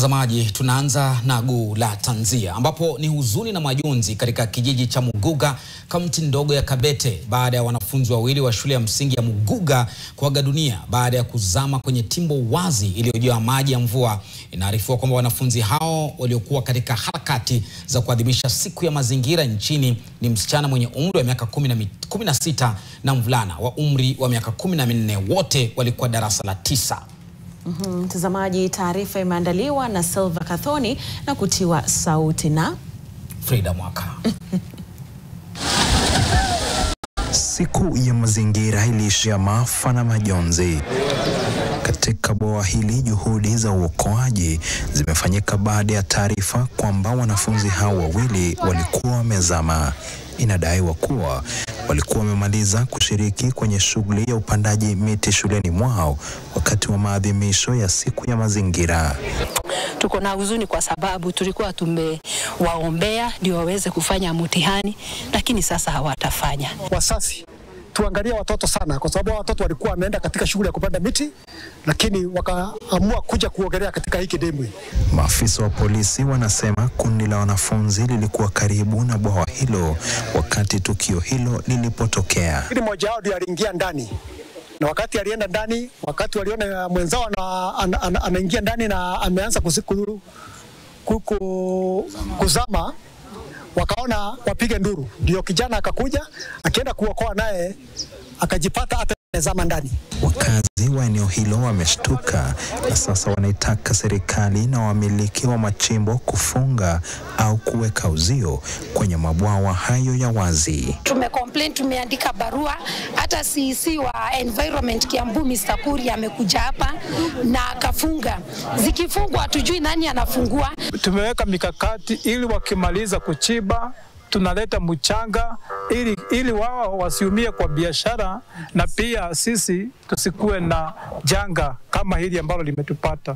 Watazamaji, tunaanza na guu la tanzia ambapo ni huzuni na majonzi katika kijiji cha Muguga, kaunti ndogo ya Kabete, baada ya wanafunzi wawili wa shule ya msingi ya Muguga kuaga dunia baada ya kuzama kwenye timbo wazi iliyojaa maji ya mvua. Inaarifiwa kwamba wanafunzi hao waliokuwa katika harakati za kuadhimisha siku ya mazingira nchini ni msichana mwenye umri wa miaka 16 na mvulana wa umri wa miaka 14, wote walikuwa darasa la 9. Mtazamaji, taarifa imeandaliwa na Silva Kathoni na kutiwa sauti na Frida Mwaka. Siku ya mazingira iliishia maafa na majonzi. Katika bwawa hili juhudi za uokoaji zimefanyika baada ya taarifa kwamba wanafunzi hao wawili walikuwa wamezama. Inadaiwa kuwa walikuwa wamemaliza kushiriki kwenye shughuli ya upandaji miti shuleni mwao wakati wa maadhimisho ya siku ya mazingira. Tuko na huzuni kwa sababu tulikuwa tumewaombea ndio waweze kufanya mtihani, lakini sasa hawatafanya. Wazazi tuangalie watoto sana, kwa sababu watoto walikuwa wameenda katika shughuli ya kupanda miti, lakini wakaamua kuja kuogelea katika hiki dimbwi. Maafisa wa polisi wanasema kundi la wanafunzi lilikuwa karibu na bwawa hilo wakati tukio hilo lilipotokea. Ili mmoja wao ndiye aliingia ndani, na wakati alienda ndani, wakati waliona mwenzao anaingia ndani na ameanza kuzama, wakaona wapige nduru, ndio kijana akakuja akienda kuokoa, naye akajipata hata zama ndani. Wakazi wa eneo hilo wameshtuka na sasa wanaitaka serikali na wamiliki wa machimbo kufunga au kuweka uzio kwenye mabwawa hayo ya wazi. Tumecomplain, tumeandika barua, hata CC wa environment Kiambu Mr. Kuri amekuja hapa na akafunga. Zikifungwa hatujui nani anafungua. Tumeweka mikakati ili wakimaliza kuchimba tunaleta mchanga ili wao wasiumie kwa biashara, na pia sisi tusikuwe na janga kama hili ambalo limetupata.